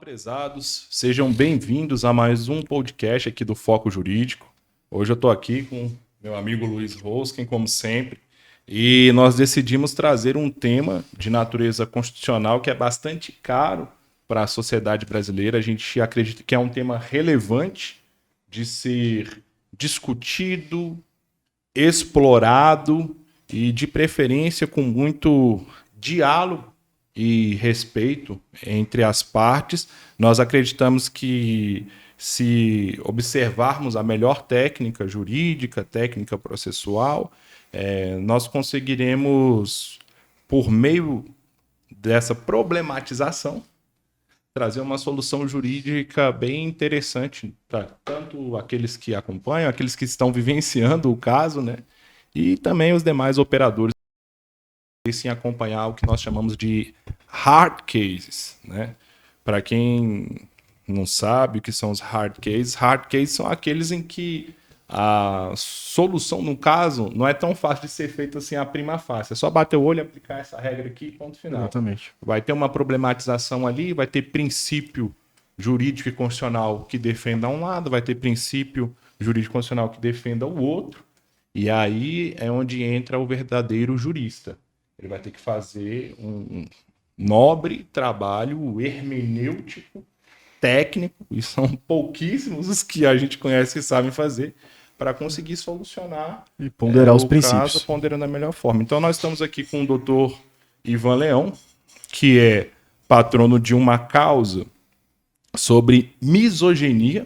prezados, sejam bem-vindos a mais um podcast aqui do Foco Jurídico. Hoje eu estou aqui com meu amigo Luiz Roskin, como sempre, e nós decidimos trazer um tema de natureza constitucional que é bastante caro para a sociedade brasileira. A gente acredita que é um tema relevante de ser discutido, explorado e, de preferência, com muito diálogo e respeito entre as partes. Nós acreditamos que, se observarmos a melhor técnica jurídica, técnica processual, nós conseguiremos, por meio dessa problematização, trazer uma solução jurídica bem interessante para tanto aqueles que acompanham, aqueles que estão vivenciando o caso, né? E também os demais operadores em acompanhar o que nós chamamos de hard cases, né? Para quem não sabe o que são os hard cases são aqueles em que a solução, no caso, não é tão fácil de ser feita assim a prima facie. É só bater o olho e aplicar essa regra aqui e ponto final. Exatamente. Vai ter uma problematização ali, vai ter princípio jurídico e constitucional que defenda um lado, vai ter princípio jurídico e constitucional que defenda o outro, e aí é onde entra o verdadeiro jurista. Ele vai ter que fazer um nobre trabalho hermenêutico, técnico, e são pouquíssimos os que a gente conhece que sabem fazer, para conseguir solucionar e ponderar os princípios. Caso, ponderando da melhor forma. Então, nós estamos aqui com o doutor Ivan Leão, que é patrono de uma causa sobre misoginia,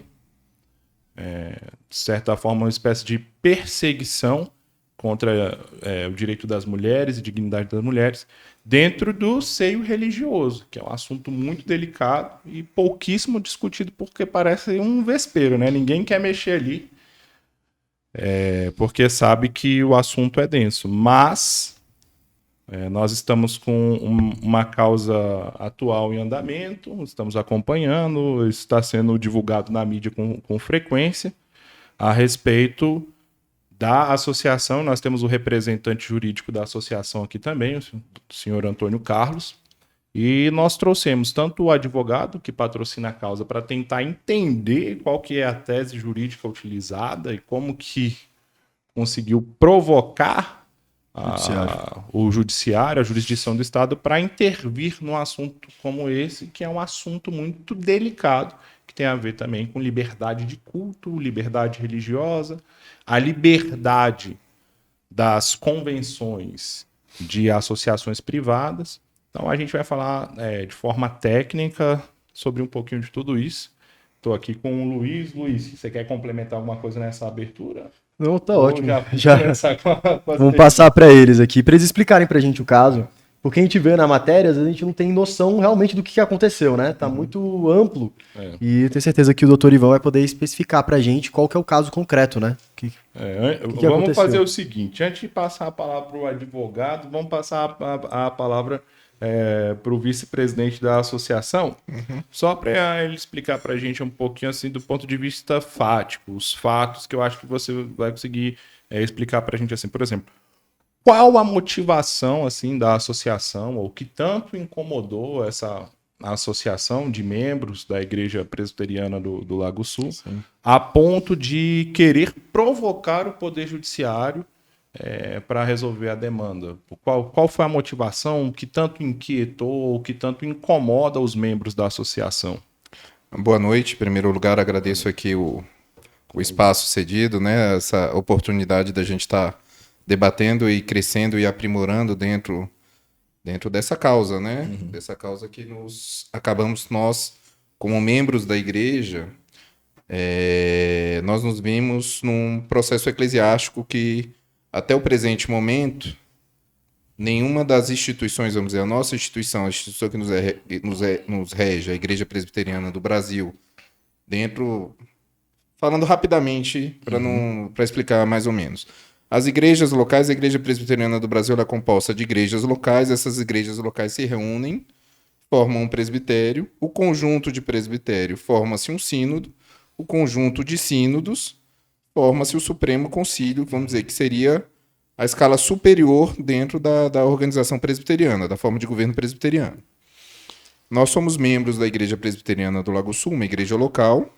de certa forma, uma espécie de perseguição contra o direito das mulheres e dignidade das mulheres dentro do seio religioso, que é um assunto muito delicado e pouquíssimo discutido, porque parece um vespeiro, né? Ninguém quer mexer ali, porque sabe que o assunto é denso. Mas nós estamos com uma causa atual em andamento, estamos acompanhando, está sendo divulgado na mídia com frequência a respeito da associação. Nós temos o representante jurídico da associação aqui também, o senhor Antônio Carlos, e nós trouxemos tanto o advogado que patrocina a causa para tentar entender qual que é a tese jurídica utilizada e como que conseguiu provocar o judiciário, a jurisdição do Estado, para intervir num assunto como esse, que é um assunto muito delicado, que tem a ver também com liberdade de culto, liberdade religiosa, a liberdade das convenções de associações privadas. Então, a gente vai falar de forma técnica sobre um pouquinho de tudo isso. Estou aqui com o Luiz. Luiz, você quer complementar alguma coisa nessa abertura? Não, tá ótimo. Já vamos passar para eles aqui, para eles explicarem para a gente o caso. Porque a gente vê na matéria, às vezes a gente não tem noção realmente do que aconteceu, né? Tá muito amplo. E eu tenho certeza que o doutor Ivan vai poder especificar pra gente qual que é o caso concreto, né? Vamos aconteceu? Fazer o seguinte, antes de passar a palavra para o advogado, vamos passar a palavra para o vice-presidente da associação, só para ele explicar pra gente um pouquinho assim do ponto de vista fático, os fatos que eu acho que você vai conseguir explicar pra gente assim, por exemplo, qual a motivação assim da associação, ou que tanto incomodou essa associação de membros da Igreja Presbiteriana do Lago Sul, sim, a ponto de querer provocar o Poder Judiciário para resolver a demanda? Qual foi a motivação que tanto inquietou, que tanto incomoda os membros da associação? Boa noite. Em primeiro lugar, agradeço aqui o espaço cedido, né? Essa oportunidade da gente estar debatendo e crescendo e aprimorando dentro dessa causa, né? Dessa causa que acabamos nós, como membros da igreja, nós nos vimos num processo eclesiástico que, até o presente momento, nenhuma das instituições, vamos dizer, a nossa instituição, a instituição que nos rege, a Igreja Presbiteriana do Brasil, falando rapidamente, para explicar mais ou menos. As igrejas locais, a Igreja Presbiteriana do Brasil, ela é composta de igrejas locais. Essas igrejas locais se reúnem, formam um presbitério. O conjunto de presbitério forma-se um sínodo. O conjunto de sínodos forma-se o Supremo Concílio, vamos dizer, que seria a escala superior dentro da organização presbiteriana, da forma de governo presbiteriano. Nós somos membros da Igreja Presbiteriana do Lago Sul, uma igreja local.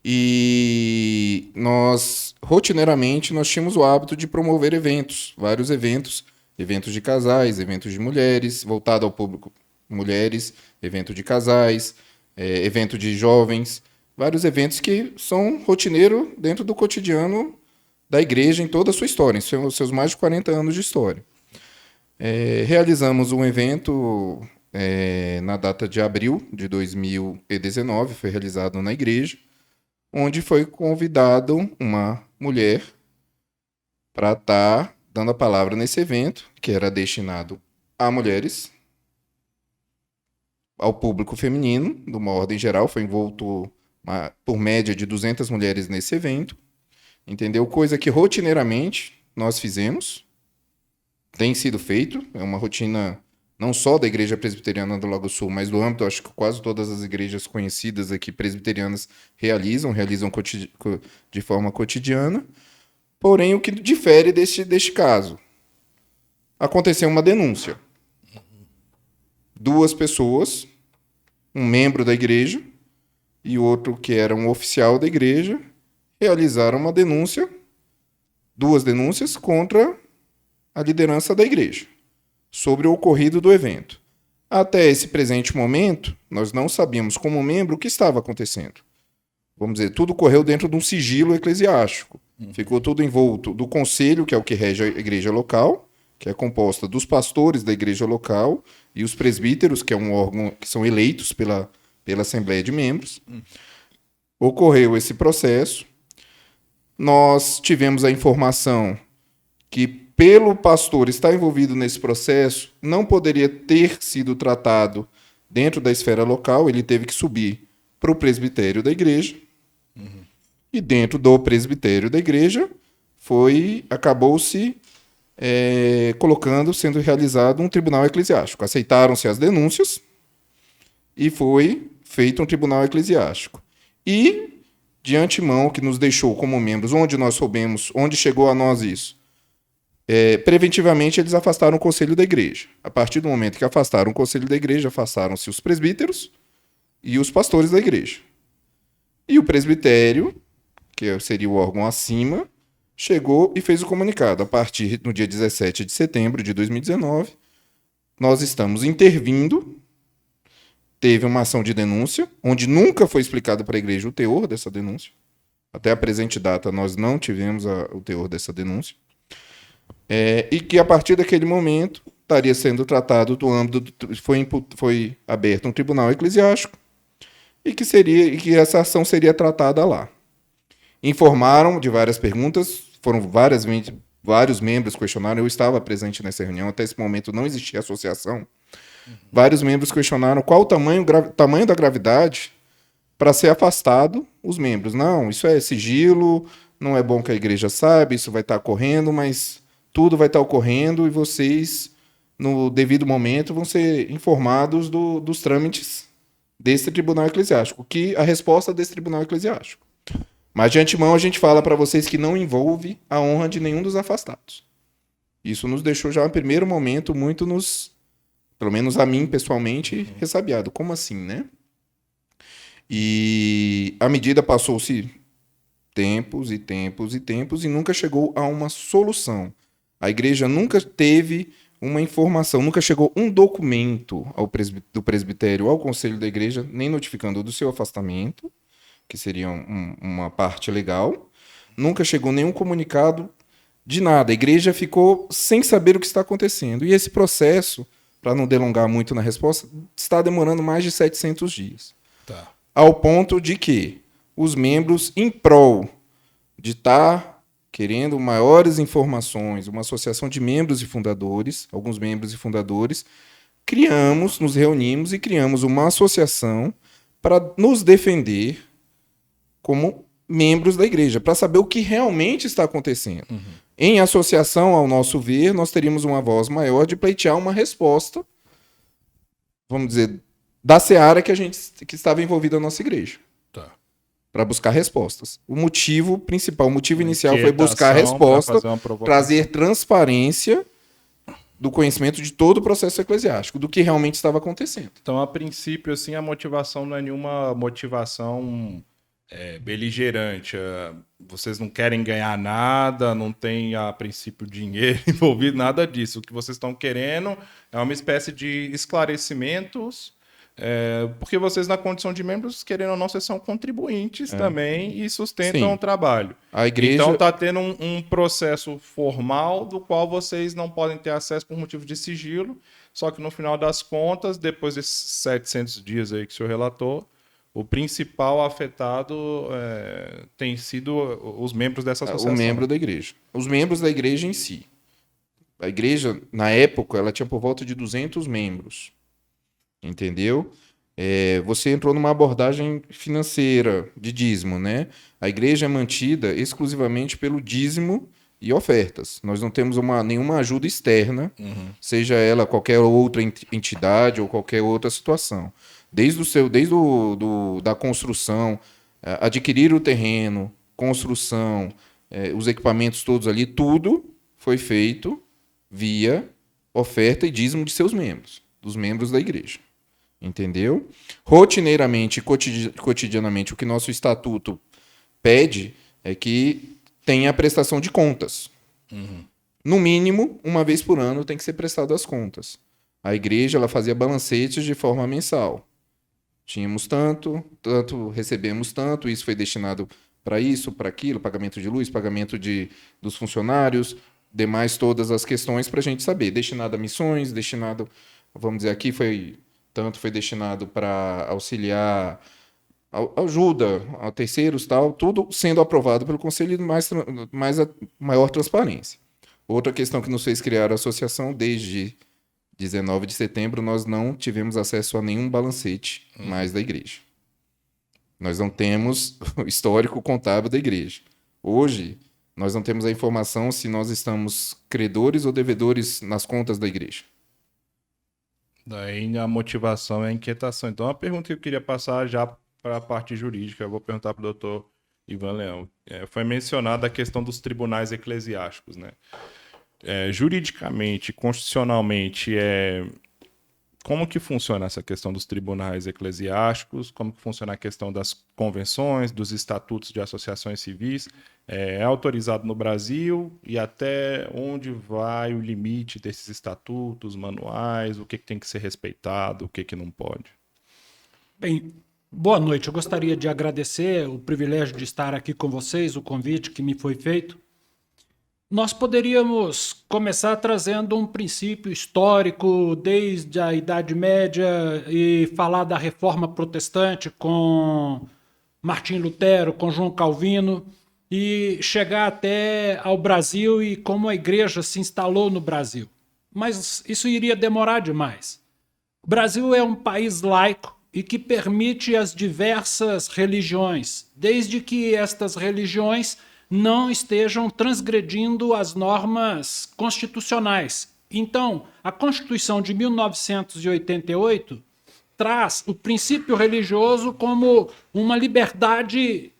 E nós, rotineiramente, nós tínhamos o hábito de promover eventos, vários eventos, eventos de casais, eventos de mulheres, voltado ao público mulheres, evento de casais, evento de jovens, vários eventos que são rotineiro dentro do cotidiano da igreja em toda a sua história, em seus mais de 40 anos de história. Realizamos um evento na data de abril de 2019, foi realizado na igreja, onde foi convidado uma mulher para estar dando a palavra nesse evento, que era destinado a mulheres, ao público feminino, de uma ordem geral, foi envolto por média de 200 mulheres nesse evento, entendeu? Coisa que rotineiramente nós fizemos, tem sido feito, é uma rotina não só da Igreja Presbiteriana do Lago Sul, mas do âmbito, acho que quase todas as igrejas conhecidas aqui presbiterianas realizam de forma cotidiana. Porém, o que difere deste caso? Aconteceu uma denúncia. 2 pessoas, um membro da igreja e outro que era um oficial da igreja, realizaram uma denúncia, 2 denúncias contra a liderança da igreja, sobre o ocorrido do evento. Até esse presente momento, nós não sabíamos como membro o que estava acontecendo. Vamos dizer, tudo correu dentro de um sigilo eclesiástico. Ficou tudo envolto do conselho, que é o que rege a igreja local, que é composta dos pastores da igreja local e os presbíteros, que é um órgão que são eleitos pela Assembleia de Membros. Ocorreu esse processo. Nós tivemos a informação que, pelo pastor estar envolvido nesse processo, não poderia ter sido tratado dentro da esfera local, ele teve que subir para o presbitério da igreja. E dentro do presbitério da igreja, acabou-se sendo realizado um tribunal eclesiástico. Aceitaram-se as denúncias e foi feito um tribunal eclesiástico. E, de antemão, que nos deixou como membros, onde nós soubemos, onde chegou a nós isso, preventivamente eles afastaram o conselho da igreja. A partir do momento que afastaram o conselho da igreja, afastaram-se os presbíteros e os pastores da igreja. E o presbitério, que seria o órgão acima, chegou e fez o comunicado. A partir do dia 17 de setembro de 2019, nós estamos intervindo. Teve uma ação de denúncia, onde nunca foi explicado para a igreja o teor dessa denúncia. Até a presente data, nós não tivemos o teor dessa denúncia. E que, a partir daquele momento, estaria sendo tratado do âmbito... Foi aberto um tribunal eclesiástico e que essa ação seria tratada lá. Informaram de várias perguntas, foram vários membros questionaram, eu estava presente nessa reunião, até esse momento não existia associação. Vários membros questionaram qual o tamanho da gravidade para ser afastado os membros. Não, isso é sigilo, não é bom que a igreja saiba, isso vai estar ocorrendo, mas tudo vai estar ocorrendo e vocês, no devido momento, vão ser informados dos trâmites desse tribunal eclesiástico, que a resposta desse tribunal eclesiástico. Mas, de antemão, a gente fala para vocês que não envolve a honra de nenhum dos afastados. Isso nos deixou já, no primeiro momento, muito pelo menos a mim, pessoalmente, ressabiado. Como assim, né? E a medida passou-se tempos e tempos e tempos e nunca chegou a uma solução. A igreja nunca teve uma informação, nunca chegou um documento do presbitério ao conselho da igreja, nem notificando do seu afastamento, que seria uma parte legal. Nunca chegou nenhum comunicado de nada. A igreja ficou sem saber o que está acontecendo. E esse processo, para não delongar muito na resposta, está demorando mais de 700 dias. Tá. Ao ponto de que os membros, em prol de estar querendo maiores informações, uma associação de membros e fundadores, alguns membros e fundadores, nos reunimos e criamos uma associação para nos defender como membros da igreja, para saber o que realmente está acontecendo. Em associação, ao nosso ver, nós teríamos uma voz maior de pleitear uma resposta, vamos dizer, da seara que estava envolvida a nossa igreja. Tá. Para buscar respostas. O motivo principal, o motivo inicial foi buscar resposta, trazer transparência do conhecimento de todo o processo eclesiástico, do que realmente estava acontecendo. Então, a princípio, assim, a motivação não é nenhuma motivação beligerante. Vocês não querem ganhar nada, não tem, a princípio, dinheiro envolvido, nada disso. O que vocês estão querendo é uma espécie de esclarecimentos, porque vocês, na condição de membros, querendo ou não, vocês são contribuintes também e sustentam Sim. o trabalho. A igreja... Então, está tendo um processo formal do qual vocês não podem ter acesso por motivo de sigilo, só que no final das contas, depois desses 700 dias aí que o senhor relatou, o principal afetado tem sido os membros dessa associação. O membro da igreja. Os membros da igreja em si. A igreja, na época, ela tinha por volta de 200 membros. Entendeu? Você entrou numa abordagem financeira de dízimo, né? A igreja é mantida exclusivamente pelo dízimo e ofertas. Nós não temos nenhuma ajuda externa, seja ela qualquer outra entidade ou qualquer outra situação. Desde da construção, adquirir o terreno, construção, os equipamentos todos ali, tudo foi feito via oferta e dízimo de seus membros, dos membros da igreja. Entendeu? Rotineiramente e cotidianamente, o que nosso estatuto pede é que tenha a prestação de contas. No mínimo, uma vez por ano tem que ser prestado as contas. A igreja ela fazia balancetes de forma mensal. Tínhamos tanto, recebemos tanto, isso foi destinado para isso, para aquilo, pagamento de luz, pagamento dos funcionários, demais todas as questões para a gente saber. Destinado a missões, destinado, vamos dizer aqui, foi destinado para auxiliar, ajuda a terceiros, tal, tudo sendo aprovado pelo Conselho de maior transparência. Outra questão que nos fez criar a associação, desde 19 de setembro, nós não tivemos acesso a nenhum balancete mais da igreja. Nós não temos o histórico contábil da igreja. Hoje, nós não temos a informação se nós estamos credores ou devedores nas contas da igreja. Daí a motivação é a inquietação. Então, a pergunta que eu queria passar já para a parte jurídica, eu vou perguntar para o doutor Ivan Leão. Foi mencionada a questão dos tribunais eclesiásticos, né? Juridicamente, constitucionalmente, como que funciona essa questão dos tribunais eclesiásticos? Como que funciona a questão das convenções, dos estatutos de associações civis? É autorizado no Brasil? E até onde vai o limite desses estatutos, manuais? O que tem que ser respeitado, o que não pode? Bem, boa noite. Eu gostaria de agradecer o privilégio de estar aqui com vocês, o convite que me foi feito. Nós poderíamos começar trazendo um princípio histórico desde a Idade Média e falar da Reforma Protestante com Martim Lutero, com João Calvino e chegar até ao Brasil e como a igreja se instalou no Brasil. Mas isso iria demorar demais. O Brasil é um país laico e que permite as diversas religiões, desde que estas religiões não estejam transgredindo as normas constitucionais. Então, a Constituição de 1988 traz o princípio religioso como uma liberdade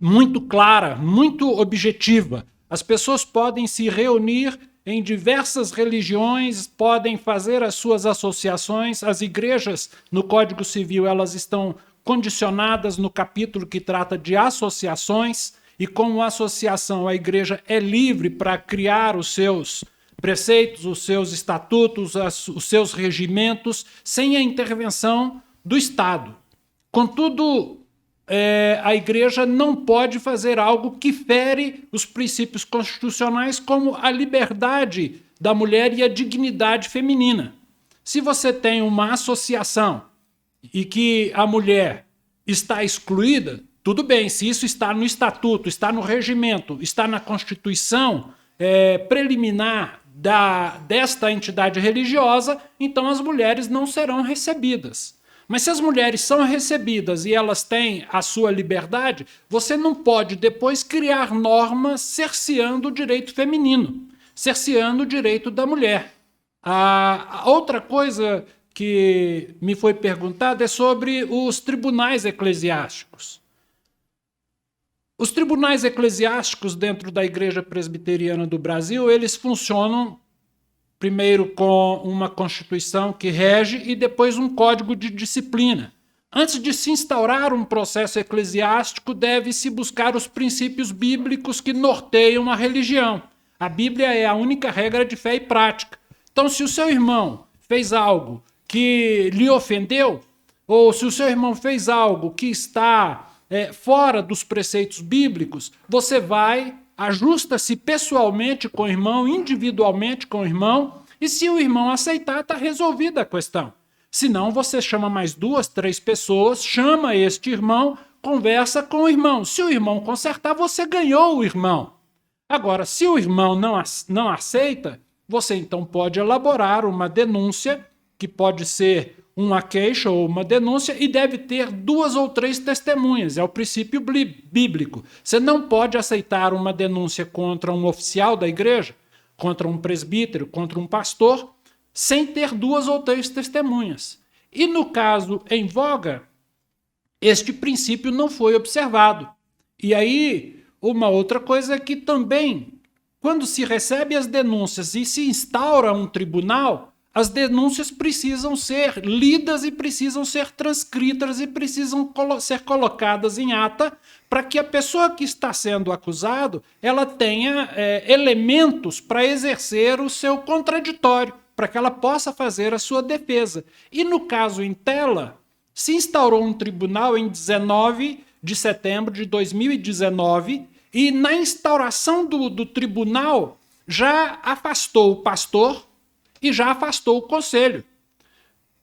muito clara, muito objetiva. As pessoas podem se reunir em diversas religiões, podem fazer as suas associações. As igrejas, no Código Civil, elas estão condicionadas no capítulo que trata de associações, e como associação a igreja é livre para criar os seus preceitos, os seus estatutos, os seus regimentos, sem a intervenção do Estado. Contudo, a igreja não pode fazer algo que fere os princípios constitucionais, como a liberdade da mulher e a dignidade feminina. Se você tem uma associação e que a mulher está excluída, tudo bem, se isso está no estatuto, está no regimento, está na Constituição preliminar desta entidade religiosa, então as mulheres não serão recebidas. Mas se as mulheres são recebidas e elas têm a sua liberdade, você não pode depois criar normas cerceando o direito feminino, cerceando o direito da mulher. A outra coisa que me foi perguntada é sobre os tribunais eclesiásticos. Os tribunais eclesiásticos dentro da Igreja Presbiteriana do Brasil, eles funcionam primeiro com uma Constituição que rege e depois um Código de Disciplina. Antes de se instaurar um processo eclesiástico, deve-se buscar os princípios bíblicos que norteiam a religião. A Bíblia é a única regra de fé e prática. Então, se o seu irmão fez algo que lhe ofendeu, ou se o seu irmão fez algo que está fora dos preceitos bíblicos, você vai, ajusta-se pessoalmente com o irmão, individualmente com o irmão, e se o irmão aceitar, está resolvida a questão. Se não, você chama mais 2, 3 pessoas, chama este irmão, conversa com o irmão. Se o irmão consertar, você ganhou o irmão. Agora, se o irmão não aceita, você então pode elaborar uma denúncia, que pode ser uma queixa ou uma denúncia, e deve ter 2 ou 3 testemunhas. É o princípio bíblico. Você não pode aceitar uma denúncia contra um oficial da igreja, contra um presbítero, contra um pastor, sem ter 2 ou 3 testemunhas. E no caso em voga, este princípio não foi observado. E aí, uma outra coisa é que também, quando se recebe as denúncias e se instaura um tribunal, as denúncias precisam ser lidas e precisam ser transcritas e precisam ser colocadas em ata para que a pessoa que está sendo acusado ela tenha elementos para exercer o seu contraditório, para que ela possa fazer a sua defesa. E no caso em tela, se instaurou um tribunal em 19 de setembro de 2019 e na instauração do tribunal já afastou o pastor e já afastou o conselho.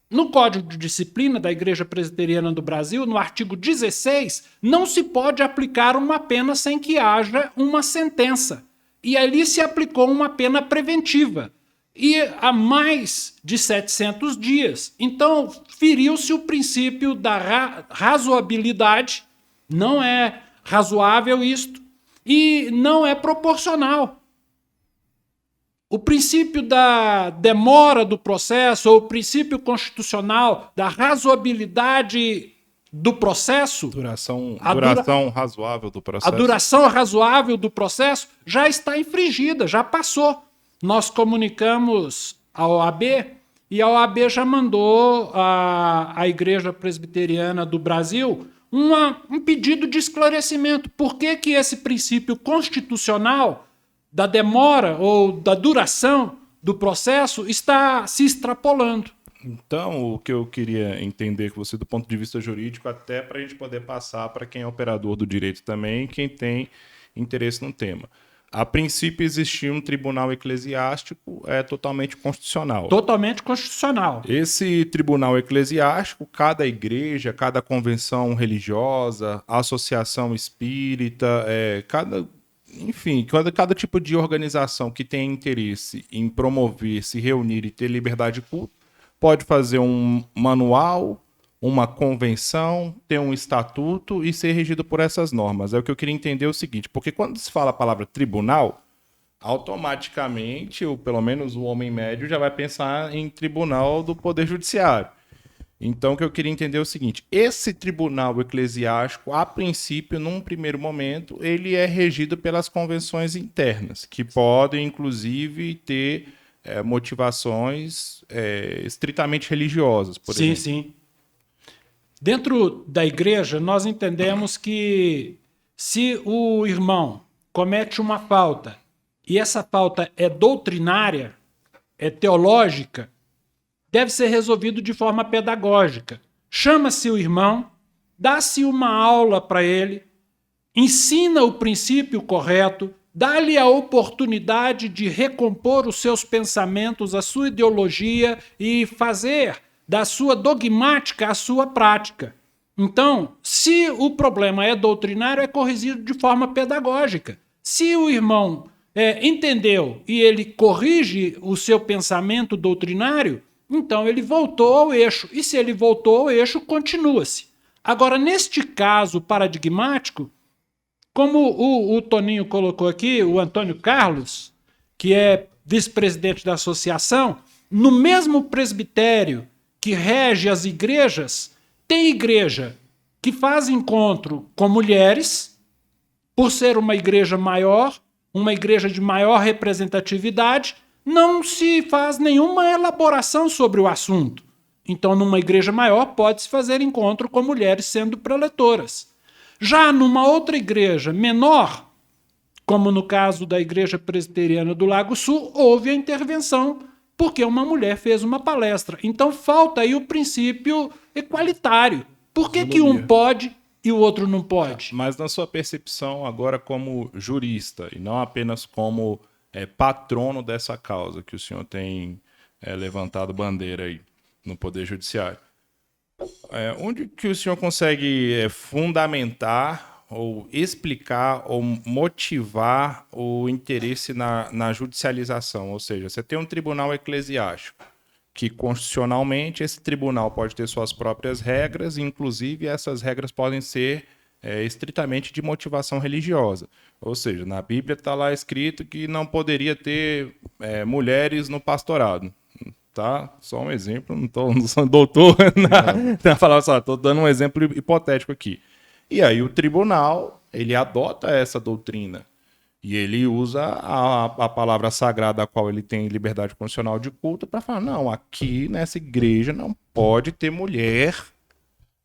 No Código de Disciplina da Igreja Presbiteriana do Brasil, no artigo 16, não se pode aplicar uma pena sem que haja uma sentença. E ali se aplicou uma pena preventiva. E há mais de 700 dias. Então, feriu-se o princípio da razoabilidade. Não é razoável isto. E não é proporcional. O princípio da demora do processo, ou o princípio constitucional da razoabilidade do processo... Duração razoável do processo. A duração razoável do processo já está infringida, já passou. Nós comunicamos à OAB e a OAB já mandou à Igreja Presbiteriana do Brasil um pedido de esclarecimento. Por que esse princípio constitucional da demora ou da duração do processo está se extrapolando? Então, o que eu queria entender com você do ponto de vista jurídico, até para a gente poder passar para quem é operador do direito também, quem tem interesse no tema. A princípio, existia um tribunal eclesiástico totalmente constitucional. Totalmente constitucional. Esse tribunal eclesiástico, cada igreja, cada convenção religiosa, associação espírita, cada tipo de organização que tem interesse em promover, se reunir e ter liberdade de culto, pode fazer um manual, uma convenção, ter um estatuto e ser regido por essas normas. O que eu queria entender o seguinte, porque quando se fala a palavra tribunal, automaticamente, ou pelo menos o homem médio já vai pensar em tribunal do Poder Judiciário. Então, o que eu queria entender é o seguinte, esse tribunal eclesiástico, a princípio, num primeiro momento, ele é regido pelas convenções internas, que podem, inclusive, ter motivações estritamente religiosas, por exemplo. Sim. Dentro da igreja, nós entendemos que se o irmão comete uma falta e essa falta é doutrinária, é teológica, deve ser resolvido de forma pedagógica. Chama-se o irmão, dá-se uma aula para ele, ensina o princípio correto, dá-lhe a oportunidade de recompor os seus pensamentos, a sua ideologia e fazer da sua dogmática a sua prática. Então, se o problema é doutrinário, é corrigido de forma pedagógica. Se o irmão entendeu e ele corrige o seu pensamento doutrinário, então ele voltou ao eixo. E se ele voltou ao eixo, continua-se. Agora, neste caso paradigmático, como o Toninho colocou aqui, o Antônio Carlos, que é vice-presidente da associação, no mesmo presbitério que rege as igrejas, tem igreja que faz encontro com mulheres, por ser uma igreja maior, uma igreja de maior representatividade, não se faz nenhuma elaboração sobre o assunto. Então, numa igreja maior, pode-se fazer encontro com mulheres sendo preletoras. Já numa outra igreja menor, como no caso da Igreja Presbiteriana do Lago Sul, houve a intervenção porque uma mulher fez uma palestra. Então, falta aí o princípio equalitário. Por que um pode e o outro não pode? Mas na sua percepção agora como jurista e não apenas como patrono dessa causa que o senhor tem levantado bandeira aí no Poder Judiciário, onde que o senhor consegue fundamentar ou explicar ou motivar o interesse na judicialização? Ou seja, você tem um tribunal eclesiástico que constitucionalmente esse tribunal pode ter suas próprias regras, e inclusive essas regras podem ser estritamente de motivação religiosa. Ou seja, na Bíblia está lá escrito que não poderia ter mulheres no pastorado. Tá? Só um exemplo, não sou doutor na palavra só, estou dando um exemplo hipotético aqui. E aí o tribunal, ele adota essa doutrina e ele usa a palavra sagrada a qual ele tem liberdade constitucional de culto para falar, não, aqui nessa igreja não pode ter mulher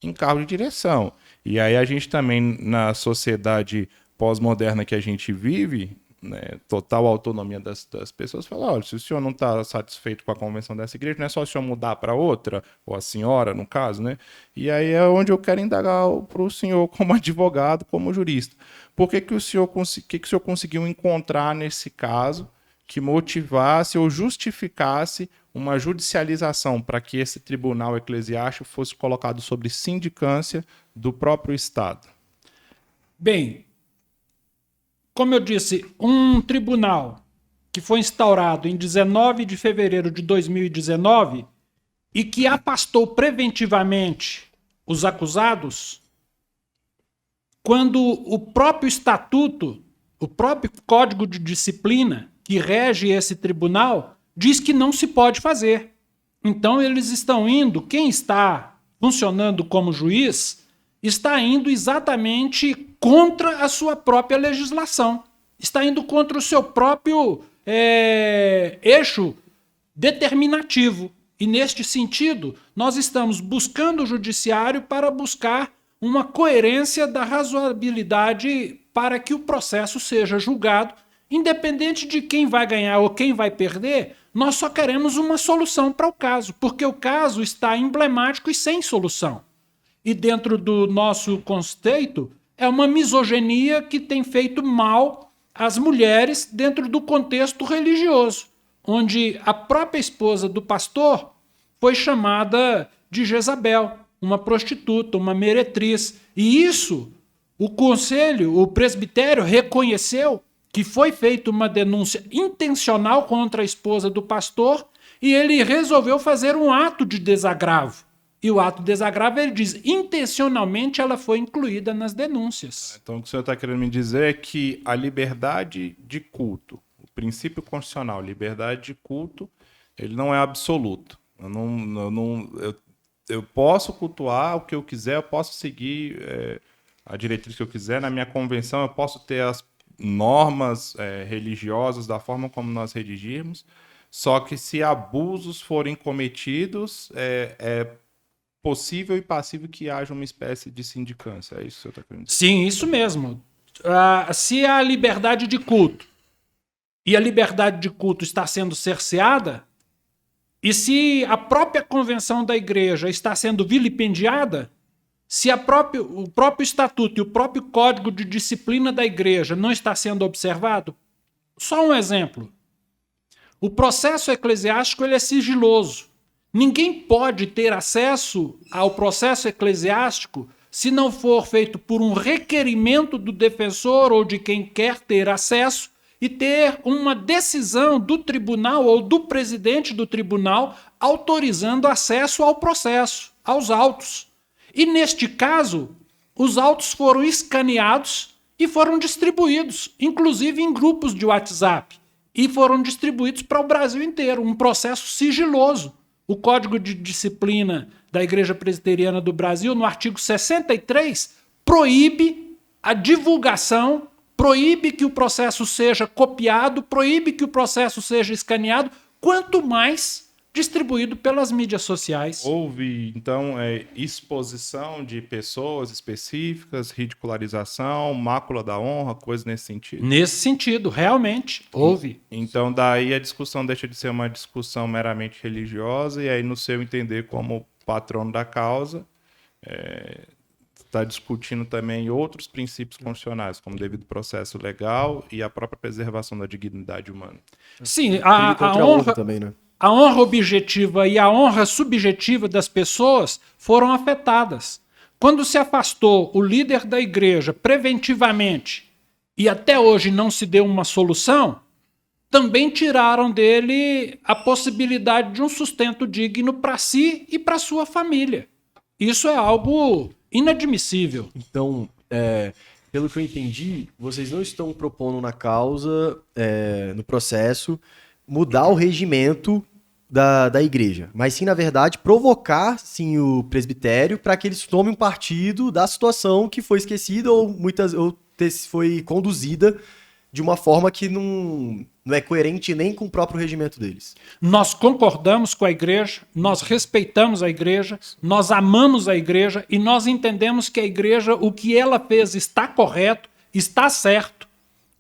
em cargo de direção. E aí a gente também, na sociedade pós-moderna que a gente vive, né, total autonomia das pessoas, fala, olha, se o senhor não está satisfeito com a convenção dessa igreja, não é só o senhor mudar para outra, ou a senhora, no caso, né? E aí é onde eu quero indagar para o senhor como advogado, como jurista. Por que o senhor conseguiu encontrar nesse caso que motivasse ou justificasse uma judicialização para que esse tribunal eclesiástico fosse colocado sob sindicância do próprio Estado? Bem, como eu disse, um tribunal que foi instaurado em 19 de fevereiro de 2019 e que afastou preventivamente os acusados, quando o próprio estatuto, o próprio código de disciplina que rege esse tribunal, diz que não se pode fazer. Então eles estão indo, quem está funcionando como juiz, está indo exatamente contra a sua própria legislação. Está indo contra o seu próprio eixo determinativo. E neste sentido, nós estamos buscando o judiciário para buscar uma coerência da razoabilidade para que o processo seja julgado, independente de quem vai ganhar ou quem vai perder. Nós só queremos uma solução para o caso, porque o caso está emblemático e sem solução. E dentro do nosso conceito, é uma misoginia que tem feito mal às mulheres dentro do contexto religioso, onde a própria esposa do pastor foi chamada de Jezabel, uma prostituta, uma meretriz. E isso, o conselho, o presbitério reconheceu que foi feita uma denúncia intencional contra a esposa do pastor e ele resolveu fazer um ato de desagravo. E o ato de desagravo, ele diz, intencionalmente ela foi incluída nas denúncias. Então o que o senhor está querendo me dizer é que a liberdade de culto, o princípio constitucional, liberdade de culto, ele não é absoluto. Eu posso cultuar o que eu quiser, eu posso seguir a diretriz que eu quiser. Na minha convenção eu posso ter as normas religiosas da forma como nós redigirmos, só que se abusos forem cometidos, possível e passível que haja uma espécie de sindicância. É isso que você está querendo dizer? Sim, isso mesmo. Se a liberdade de culto e a liberdade de culto está sendo cerceada, e se a própria convenção da igreja está sendo vilipendiada, se o próprio estatuto e o próprio código de disciplina da igreja não está sendo observado, só um exemplo. O processo eclesiástico ele é sigiloso. Ninguém pode ter acesso ao processo eclesiástico se não for feito por um requerimento do defensor ou de quem quer ter acesso e ter uma decisão do tribunal ou do presidente do tribunal autorizando acesso ao processo, aos autos. E neste caso, os autos foram escaneados e foram distribuídos, inclusive em grupos de WhatsApp, e foram distribuídos para o Brasil inteiro, um processo sigiloso. O Código de Disciplina da Igreja Presbiteriana do Brasil, no artigo 63, proíbe a divulgação proíbe que o processo seja copiado, proíbe que o processo seja escaneado, quanto mais distribuído pelas mídias sociais. Houve, então, exposição de pessoas específicas, ridicularização, mácula da honra, coisa nesse sentido? Nesse sentido, realmente, houve. Então, daí a discussão deixa de ser uma discussão meramente religiosa, e aí, no seu entender, como patrono da causa, está discutindo também outros princípios constitucionais, como devido processo legal e a própria preservação da dignidade humana. Sim, Crime a contra a honra também, né? a honra objetiva e a honra subjetiva das pessoas foram afetadas. Quando se afastou o líder da igreja preventivamente e até hoje não se deu uma solução, também tiraram dele a possibilidade de um sustento digno para si e para sua família. Isso é algo inadmissível. Então, pelo que eu entendi, vocês não estão propondo na causa, no processo, mudar o regimento da igreja, mas sim, na verdade, provocar sim, o presbitério para que eles tomem partido da situação que foi esquecida ou foi conduzida de uma forma que não é coerente nem com o próprio regimento deles. Nós concordamos com a igreja, nós respeitamos a igreja, nós amamos a igreja e nós entendemos que a igreja, o que ela fez está correto, está certo.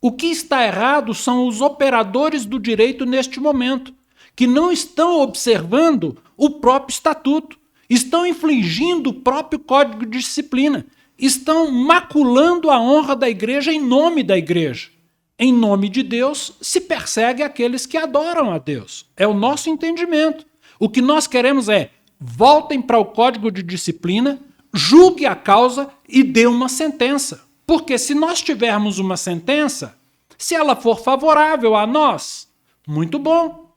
O que está errado são os operadores do direito neste momento, que não estão observando o próprio estatuto, estão infringindo o próprio código de disciplina, estão maculando a honra da igreja em nome da igreja. Em nome de Deus, se persegue aqueles que adoram a Deus. É o nosso entendimento. O que nós queremos é, voltem para o código de disciplina, julgue a causa e dê uma sentença. Porque se nós tivermos uma sentença, se ela for favorável a nós, muito bom.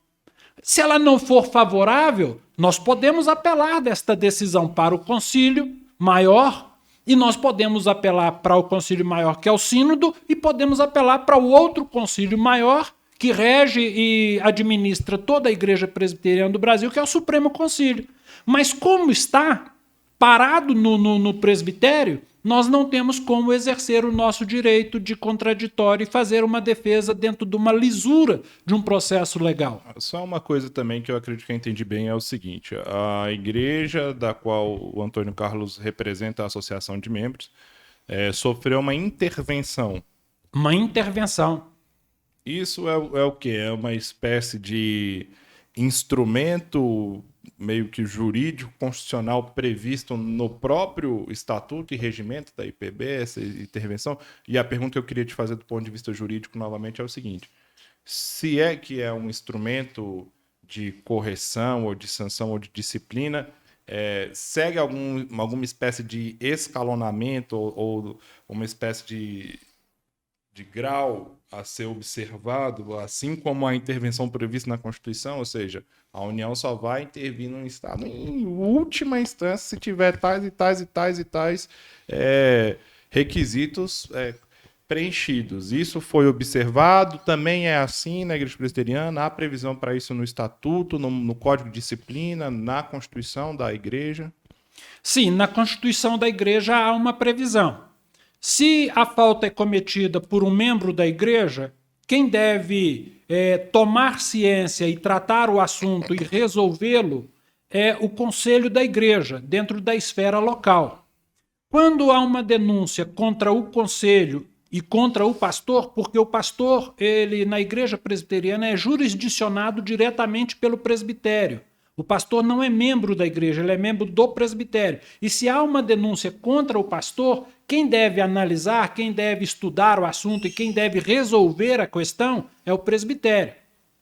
Se ela não for favorável, nós podemos apelar desta decisão para o concílio maior e nós podemos apelar para o concílio maior, que é o sínodo, e podemos apelar para o outro concílio maior, que rege e administra toda a igreja presbiteriana do Brasil, que é o Supremo Concílio. Mas como está parado no presbitério, nós não temos como exercer o nosso direito de contraditório e fazer uma defesa dentro de uma lisura de um processo legal. Só uma coisa também que eu acredito que eu entendi bem é o seguinte: a igreja da qual o Antônio Carlos representa a associação de membros sofreu uma intervenção. Uma intervenção. Isso é o quê? É uma espécie de instrumento meio que jurídico, constitucional previsto no próprio estatuto e regimento da IPB, essa intervenção? E a pergunta que eu queria te fazer do ponto de vista jurídico novamente é o seguinte: se é que é um instrumento de correção ou de sanção ou de disciplina, segue alguma espécie de escalonamento ou uma espécie de grau a ser observado, assim como a intervenção prevista na Constituição, ou seja, a União só vai intervir no Estado em última instância se tiver tais e tais e tais e tais requisitos preenchidos. Isso foi observado, também é assim na Igreja Presbiteriana, há previsão para isso no Estatuto, no Código de Disciplina, na Constituição da Igreja? Sim, na Constituição da Igreja há uma previsão. Se a falta é cometida por um membro da igreja, quem deve tomar ciência e tratar o assunto e resolvê-lo é o conselho da igreja, dentro da esfera local. Quando há uma denúncia contra o conselho e contra o pastor, porque o pastor, ele na igreja presbiteriana é jurisdicionado diretamente pelo presbitério. O pastor não é membro da igreja, ele é membro do presbitério. E se há uma denúncia contra o pastor, quem deve analisar, quem deve estudar o assunto e quem deve resolver a questão é o presbitério.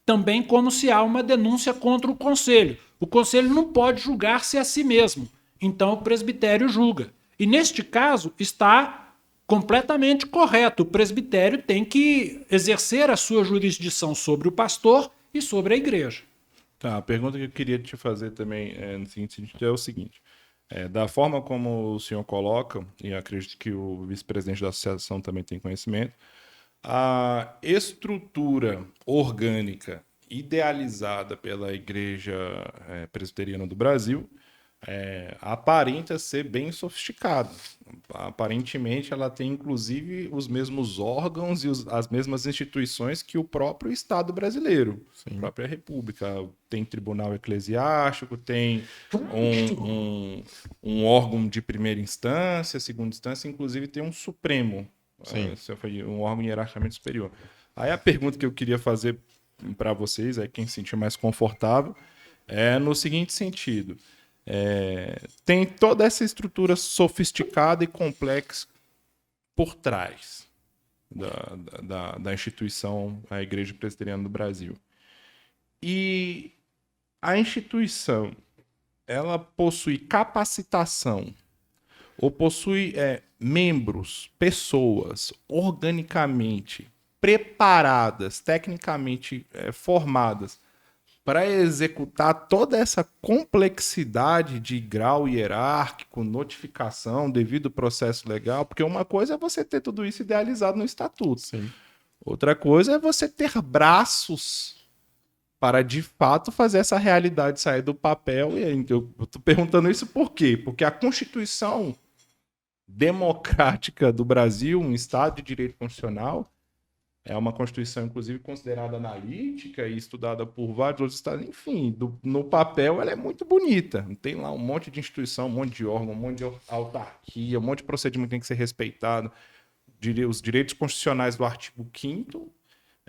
Também como se há uma denúncia contra o conselho. O conselho não pode julgar-se a si mesmo. Então o presbitério julga. E neste caso está completamente correto. O presbitério tem que exercer a sua jurisdição sobre o pastor e sobre a igreja. Tá, a pergunta que eu queria te fazer também no seguinte sentido é o seguinte: da forma como o senhor coloca, e acredito que o vice-presidente da associação também tem conhecimento, a estrutura orgânica idealizada pela Igreja Presbiteriana do Brasil aparenta ser bem sofisticada. aparentemente ela tem inclusive os mesmos órgãos e as mesmas instituições que o próprio Estado brasileiro, a própria República. Tem tribunal eclesiástico, tem um órgão de primeira instância, segunda instância, inclusive tem um Supremo, um órgão hierarquicamente superior. Aí a pergunta que eu queria fazer para vocês, quem se sentir mais confortável, é no seguinte sentido. Tem toda essa estrutura sofisticada e complexa por trás da instituição, a Igreja Presbiteriana do Brasil. E a instituição, ela possui capacitação ou possui membros, pessoas organicamente preparadas, tecnicamente formadas para executar toda essa complexidade de grau hierárquico, notificação, devido processo legal, porque uma coisa é você ter tudo isso idealizado no estatuto. Sim. Outra coisa é você ter braços para, de fato, fazer essa realidade sair do papel. E eu estou perguntando isso por quê? Porque a Constituição Democrática do Brasil, um Estado de Direito Constitucional, é uma Constituição, inclusive, considerada analítica e estudada por vários outros estados. Enfim, no papel ela é muito bonita. Tem lá um monte de instituição, um monte de órgão, um monte de autarquia, um monte de procedimento que tem que ser respeitado. Os direitos constitucionais do artigo 5º,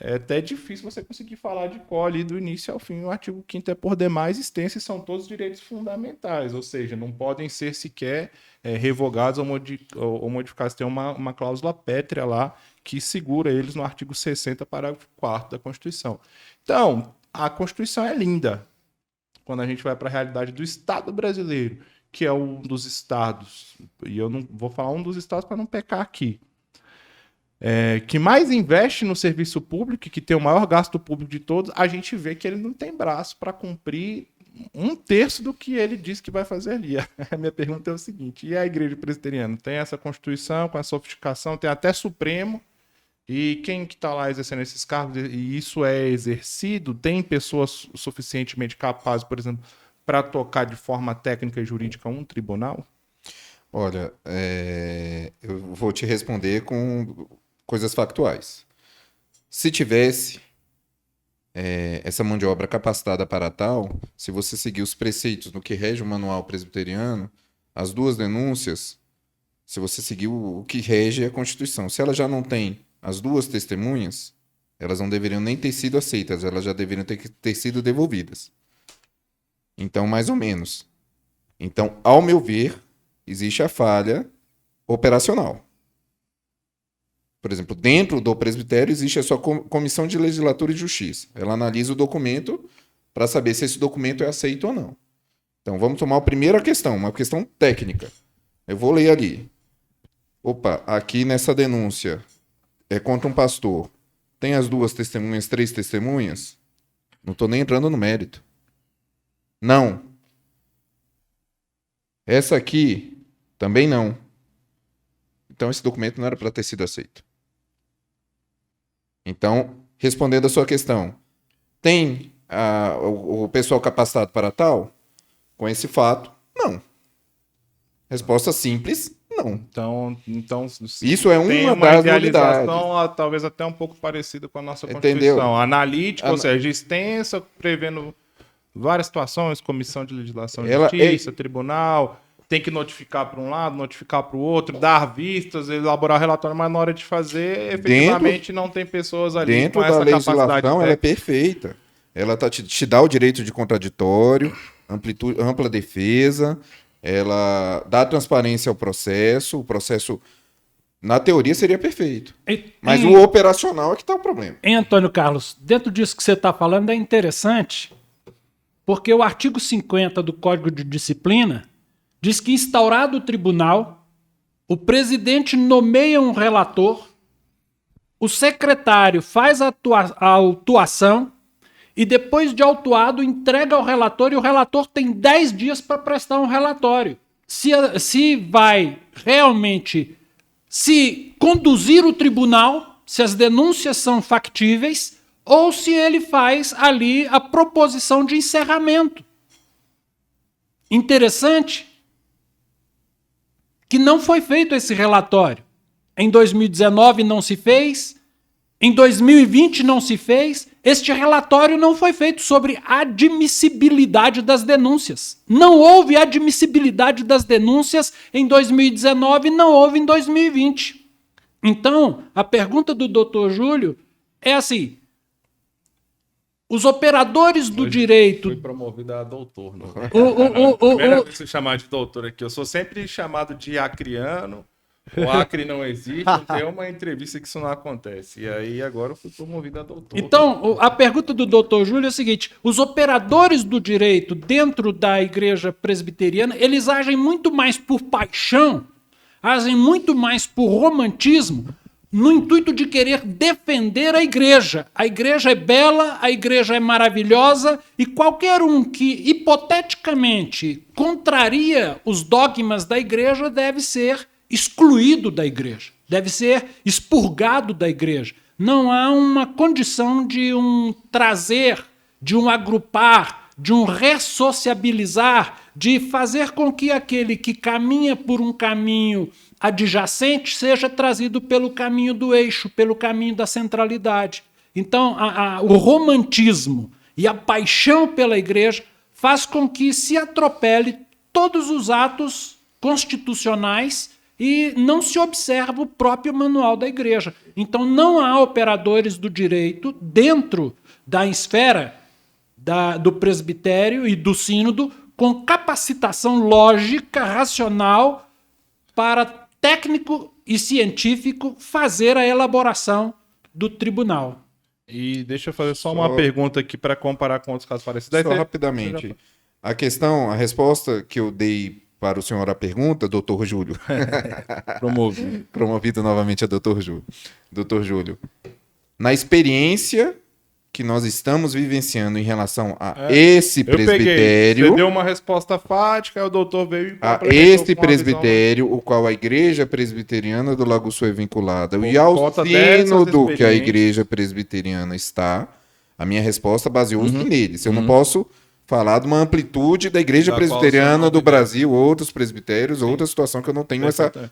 é até difícil você conseguir falar de qual ali do início ao fim. O artigo 5º é por demais extenso e são todos direitos fundamentais, ou seja, não podem ser sequer revogados ou modificados. Tem uma cláusula pétrea lá que segura eles no artigo 60, parágrafo 4º da Constituição. Então, a Constituição é linda quando a gente vai para a realidade do Estado brasileiro, que é um dos estados, e eu não vou falar um dos estados para não pecar aqui, que mais investe no serviço público, que tem o maior gasto público de todos, a gente vê que ele não tem braço para cumprir 1/3 do que ele diz que vai fazer ali. A minha pergunta é o seguinte: e a Igreja Presbiteriana? Tem essa Constituição com a sofisticação, tem até Supremo, e quem que está lá exercendo esses cargos? E isso é exercido? Tem pessoas suficientemente capazes, por exemplo, para tocar de forma técnica e jurídica um tribunal? Olha, eu vou te responder com coisas factuais. Se tivesse essa mão de obra capacitada para tal, se você seguir os preceitos no que rege o manual presbiteriano, as duas denúncias, se você seguir o que rege a Constituição, se ela já não tem as duas testemunhas, elas não deveriam nem ter sido aceitas, elas já deveriam ter sido devolvidas. Então, mais ou menos. Então, ao meu ver, existe a falha operacional. Por exemplo, dentro do presbitério existe a sua Comissão de Legislatura e Justiça. Ela analisa o documento para saber se esse documento é aceito ou não. Então, vamos tomar a primeira questão, uma questão técnica. Eu vou ler ali. Opa, aqui nessa denúncia é contra um pastor. Tem as duas testemunhas, 3 testemunhas? Não estou nem entrando no mérito. Não. Essa aqui também não. Então, esse documento não era para ter sido aceito. Então, respondendo a sua questão, tem o pessoal capacitado para tal? Com esse fato, não. Resposta simples, não. Então isso é tem uma uma das idealização talvez até um pouco parecida com a nossa Constituição. Entendeu? Analítica, ou seja, extensa, prevendo várias situações, comissão de legislação e justiça, tribunal, tem que notificar para um lado, notificar para o outro, dar vistas, elaborar relatório, mas na hora de fazer, efetivamente não tem pessoas ali dentro com essa da legislação, capacidade. Ela é perfeita. Ela te dá o direito de contraditório, ampla defesa, ela dá transparência ao processo, o processo, na teoria, seria perfeito. Mas o operacional é que está o problema. Hein, Antônio Carlos, dentro disso que você está falando é interessante, porque o artigo 50 do Código de Disciplina diz que, instaurado o tribunal, o presidente nomeia um relator, o secretário faz a autuação e, depois de autuado, entrega ao relator e o relator tem 10 dias para prestar um relatório. Se vai realmente se conduzir o tribunal, se as denúncias são factíveis, ou se ele faz ali a proposição de encerramento. Interessante. que não foi feito esse relatório. Em 2019 não se fez, em 2020 não se fez. Este relatório não foi feito sobre admissibilidade das denúncias. Não houve admissibilidade das denúncias em 2019, não houve em 2020. Então, a pergunta do Dr. Júlio é assim: os operadores do direito... Fui promovido a doutor. Primeira vez que eu chamar de doutor aqui, eu sou sempre chamado de acriano. O Acre não existe, não tem uma entrevista que isso não acontece. E aí agora eu fui promovido a doutor. Então, a pergunta do Dr. Júlio é a seguinte: os operadores do direito dentro da igreja presbiteriana, eles agem muito mais por paixão, agem muito mais por romantismo, no intuito de querer defender a igreja. A igreja é bela, a igreja é maravilhosa, e qualquer um que hipoteticamente contraria os dogmas da igreja deve ser excluído da igreja, deve ser expurgado da igreja. Não há uma condição de um trazer, de um agrupar, de um ressociabilizar, de fazer com que aquele que caminha por um caminho adjacente seja trazido pelo caminho do eixo, pelo caminho da centralidade. Então, o romantismo e a paixão pela igreja faz com que se atropele todos os atos constitucionais e não se observa o próprio manual da igreja. Então, não há operadores do direito dentro da esfera do presbitério e do sínodo com capacitação lógica, racional, para técnico e científico fazer a elaboração do tribunal. E deixa eu fazer só uma pergunta aqui para comparar com outros casos parecidos. Só rapidamente. A resposta que eu dei para o senhor a pergunta, doutor Júlio. Promovido novamente a doutor Júlio. Doutor Júlio, na experiência que nós estamos vivenciando em relação a esse presbitério... Você deu uma resposta fática, o doutor veio e a este presbitério, o qual a igreja presbiteriana do Lago Sul é vinculada, e ao sínodo que a igreja presbiteriana está, a minha resposta baseou-se nele. Se eu não posso falar de uma amplitude da igreja presbiteriana do Brasil, outros presbitérios, outra situação que eu não tenho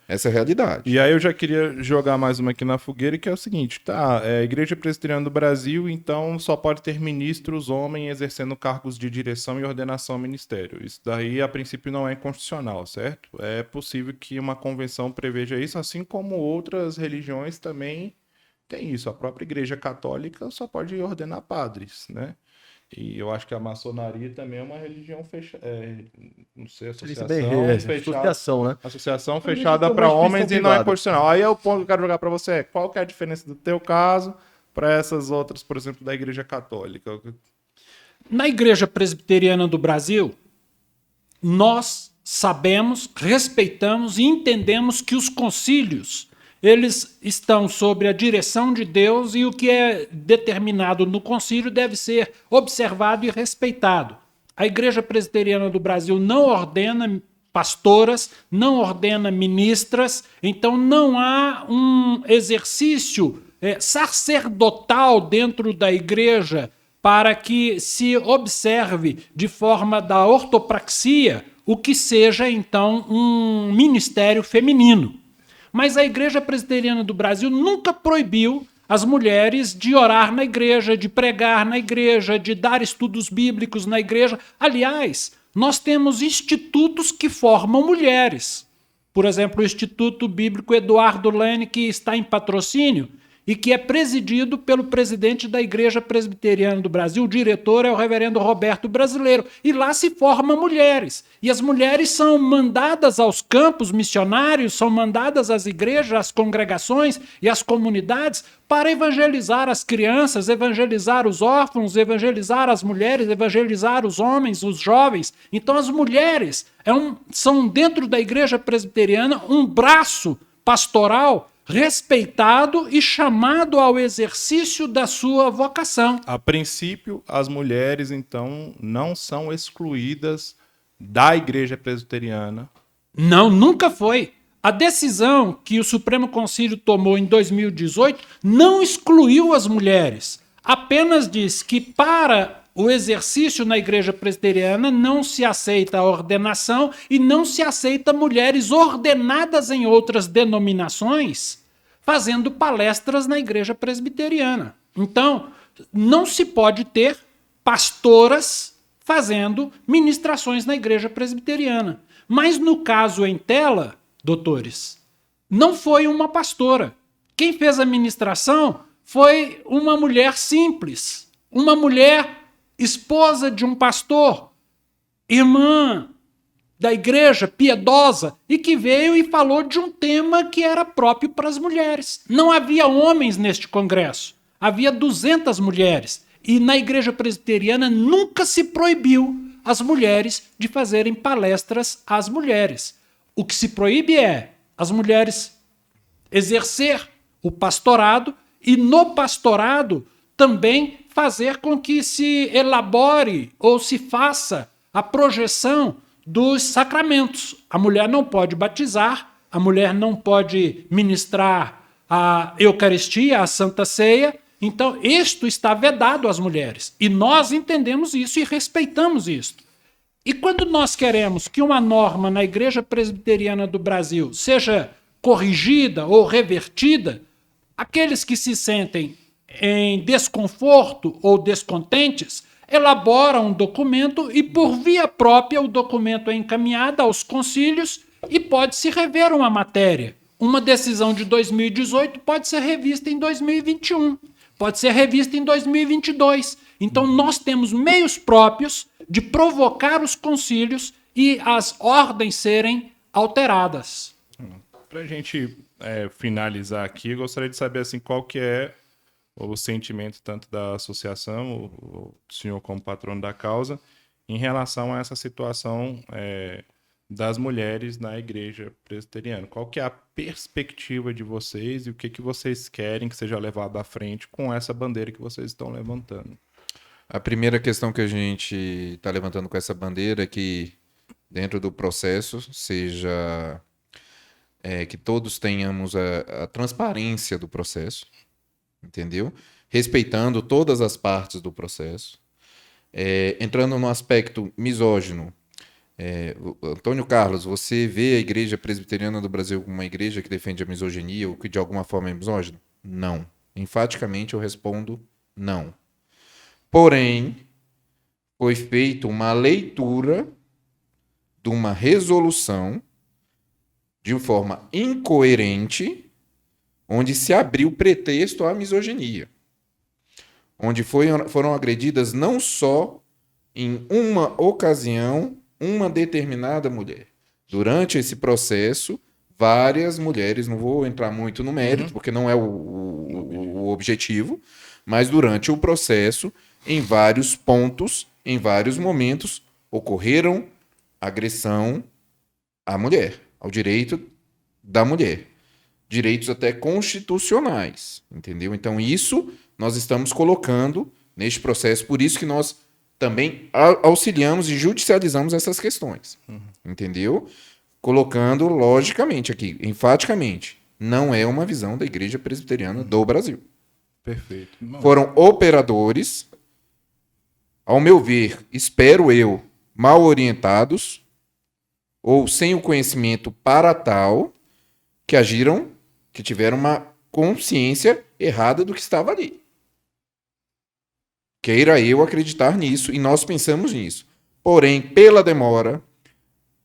essa realidade. E aí eu já queria jogar mais uma aqui na fogueira, que é o seguinte, a igreja presbiteriana do Brasil, então, só pode ter ministros homens exercendo cargos de direção e ordenação ao ministério. Isso daí, a princípio, não é constitucional, certo? É possível que uma convenção preveja isso, assim como outras religiões também têm isso. A própria igreja católica só pode ordenar padres, né? E eu acho que a maçonaria também é uma religião fechada, não sei, associação, né? Associação fechada para homens e não é constitucional. Aí o ponto que eu quero jogar para você é: qual que é a diferença do teu caso para essas outras, por exemplo, da igreja católica? Na igreja presbiteriana do Brasil, nós sabemos, respeitamos e entendemos que os concílios, eles estão sob a direção de Deus e o que é determinado no concílio deve ser observado e respeitado. A Igreja Presbiteriana do Brasil não ordena pastoras, não ordena ministras, então não há um exercício sacerdotal dentro da igreja para que se observe de forma da ortopraxia o que seja então um ministério feminino. Mas a Igreja Presbiteriana do Brasil nunca proibiu as mulheres de orar na igreja, de pregar na igreja, de dar estudos bíblicos na igreja. Aliás, nós temos institutos que formam mulheres. Por exemplo, o Instituto Bíblico Eduardo Lene, que está em patrocínio e que é presidido pelo presidente da Igreja Presbiteriana do Brasil. O diretor é o reverendo Roberto Brasileiro. E lá se formam mulheres. E as mulheres são mandadas aos campos missionários, são mandadas às igrejas, às congregações e às comunidades para evangelizar as crianças, evangelizar os órfãos, evangelizar as mulheres, evangelizar os homens, os jovens. Então as mulheres são dentro da Igreja Presbiteriana um braço pastoral respeitado e chamado ao exercício da sua vocação. A princípio, as mulheres, então, não são excluídas da Igreja Presbiteriana. Não, nunca foi. A decisão que o Supremo Concílio tomou em 2018 não excluiu as mulheres. Apenas diz que para o exercício na igreja presbiteriana não se aceita a ordenação e não se aceita mulheres ordenadas em outras denominações fazendo palestras na igreja presbiteriana. Então, não se pode ter pastoras fazendo ministrações na igreja presbiteriana. Mas no caso em tela, doutores, não foi uma pastora. Quem fez a ministração foi uma mulher simples, uma mulher esposa de um pastor, irmã da igreja, piedosa, e que veio e falou de um tema que era próprio para as mulheres. Não havia homens neste congresso, havia 200 mulheres. E na igreja presbiteriana nunca se proibiu as mulheres de fazerem palestras às mulheres. O que se proíbe é as mulheres exercer o pastorado e no pastorado também fazer com que se elabore ou se faça a projeção dos sacramentos. A mulher não pode batizar, a mulher não pode ministrar a Eucaristia, a Santa Ceia. Então, isto está vedado às mulheres. E nós entendemos isso e respeitamos isso. E quando nós queremos que uma norma na Igreja Presbiteriana do Brasil seja corrigida ou revertida, aqueles que se sentem em desconforto ou descontentes elaboram um documento e, por via própria, o documento é encaminhado aos concílios e pode-se rever uma matéria. Uma decisão de 2018 pode ser revista em 2021, pode ser revista em 2022. Então, nós temos meios próprios de provocar os concílios e as ordens serem alteradas. Para a gente finalizar aqui, eu gostaria de saber assim, qual que é o sentimento tanto da associação, o senhor como patrono da causa, em relação a essa situação das mulheres na igreja presbiteriana. Qual que é a perspectiva de vocês e o que vocês querem que seja levado à frente com essa bandeira que vocês estão levantando? A primeira questão que a gente está levantando com essa bandeira é que dentro do processo seja que todos tenhamos a transparência do processo, entendeu? Respeitando todas as partes do processo. Entrando no aspecto misógino, Antônio Carlos, você vê a Igreja Presbiteriana do Brasil como uma igreja que defende a misoginia ou que de alguma forma é misógina? Não. Enfaticamente eu respondo não. Porém, foi feita uma leitura de uma resolução de forma incoerente, onde se abriu pretexto à misoginia, onde foram agredidas não só em uma ocasião uma determinada mulher. Durante esse processo, várias mulheres, não vou entrar muito no mérito, porque não é o objetivo, mas durante o processo, em vários pontos, em vários momentos, ocorreram agressão à mulher, ao direito da mulher. Direitos até constitucionais, entendeu? Então, isso nós estamos colocando neste processo, por isso que nós também auxiliamos e judicializamos essas questões, entendeu? Colocando logicamente aqui, enfaticamente, não é uma visão da Igreja Presbiteriana do Brasil. Perfeito. Foram operadores, ao meu ver, espero eu, mal orientados ou sem o conhecimento para tal, que agiram, que tiveram uma consciência errada do que estava ali. Queira eu acreditar nisso, e nós pensamos nisso. Porém, pela demora,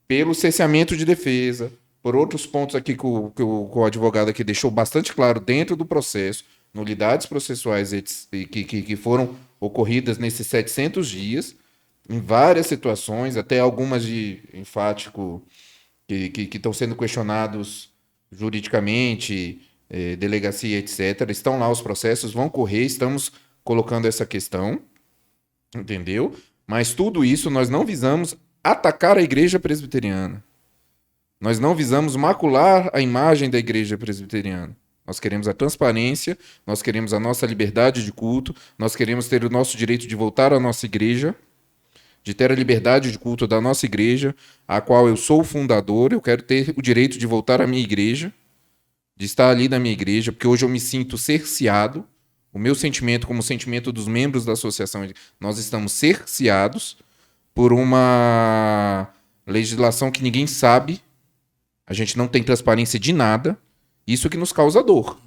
pelo cesseamento de defesa, por outros pontos aqui que o advogado aqui deixou bastante claro dentro do processo, nulidades processuais que foram ocorridas nesses 700 dias, em várias situações, até algumas de enfático, que estão sendo questionados juridicamente, delegacia, etc. Estão lá os processos, vão correr, estamos colocando essa questão, entendeu? Mas tudo isso nós não visamos atacar a Igreja Presbiteriana. Nós não visamos macular a imagem da Igreja Presbiteriana. Nós queremos a transparência, nós queremos a nossa liberdade de culto, nós queremos ter o nosso direito de voltar à nossa igreja, de ter a liberdade de culto da nossa igreja, a qual eu sou o fundador. Eu quero ter o direito de voltar à minha igreja, de estar ali na minha igreja, porque hoje eu me sinto cerceado. o meu sentimento, como o sentimento dos membros da associação, nós estamos cerceados por uma legislação que ninguém sabe, a gente não tem transparência de nada, isso que nos causa dor.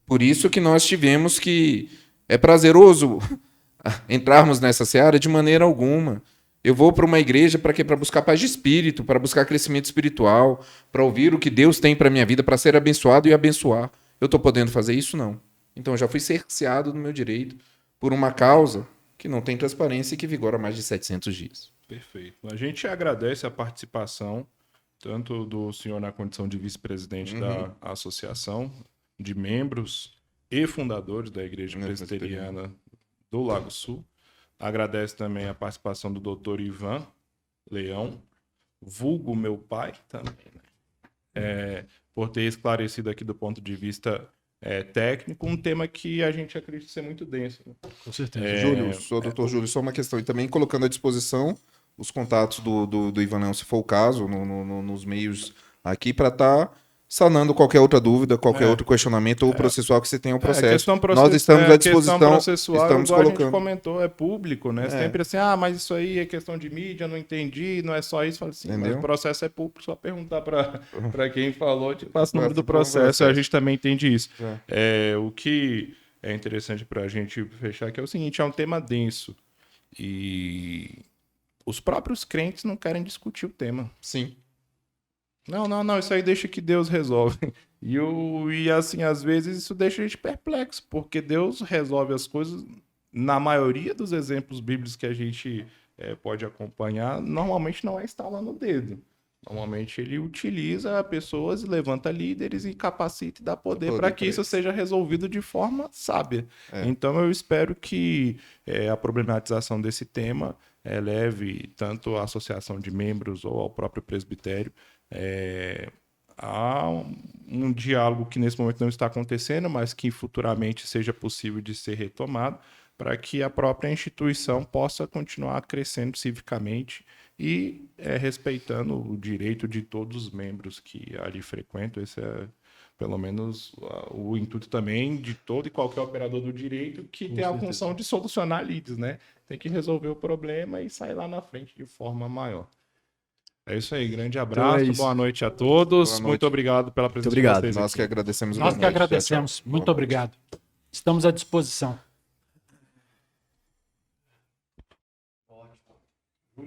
Por isso que nós tivemos que... É prazeroso entrarmos nessa seara de maneira alguma. Eu vou para uma igreja para quê? Para buscar paz de espírito, para buscar crescimento espiritual, para ouvir o que Deus tem para minha vida, para ser abençoado e abençoar. Eu estou podendo fazer isso? Não. Então eu já fui cerceado do meu direito por uma causa que não tem transparência e que vigora há mais de 700 dias. Perfeito. A gente agradece a participação, tanto do senhor na condição de vice-presidente da associação, de membros e fundadores da Igreja Presbiteriana do Lago Sul. Agradece também a participação do doutor Ivan Leão, vulgo meu pai também, né? Por ter esclarecido aqui do ponto de vista técnico, um tema que a gente acredita ser muito denso. Né? Com certeza. Júlio, sou doutor Júlio, só uma questão. E também colocando à disposição os contatos do Ivan Leão, se for o caso, nos meios aqui, para estar sanando qualquer outra dúvida, qualquer outro questionamento ou processual que você tenha o processo. Nós estamos à disposição, estamos igual colocando. A gente comentou, é público, né? Sempre assim, mas isso aí é questão de mídia, não entendi, não é só isso. Fala assim, mas o processo é público, só perguntar para quem falou, te passa o número do processo, a gente também entende isso. O que é interessante para a gente fechar aqui é o seguinte, é um tema denso e os próprios crentes não querem discutir o tema. Sim. Não, isso aí deixa que Deus resolve. E assim, às vezes isso deixa a gente perplexo, porque Deus resolve as coisas, na maioria dos exemplos bíblicos que a gente pode acompanhar, normalmente não é estalando o dedo. Normalmente ele utiliza pessoas, levanta líderes e capacita e dá poder para que isso seja resolvido de forma sábia. Então eu espero que a problematização desse tema leve tanto à associação de membros ou ao próprio presbitério há um diálogo que nesse momento não está acontecendo, mas que futuramente seja possível de ser retomado, para que a própria instituição possa continuar crescendo civicamente e respeitando o direito de todos os membros que ali frequentam. Esse é, pelo menos, o intuito também de todo e qualquer operador do direito que tem a função de solucionar lides, né? Tem que resolver o problema e sair lá na frente de forma maior. É isso aí, grande abraço, boa noite a todos. Muito obrigado pela presença de vocês. Nós que agradecemos. Nós que agradecemos. Muito obrigado. Estamos à disposição.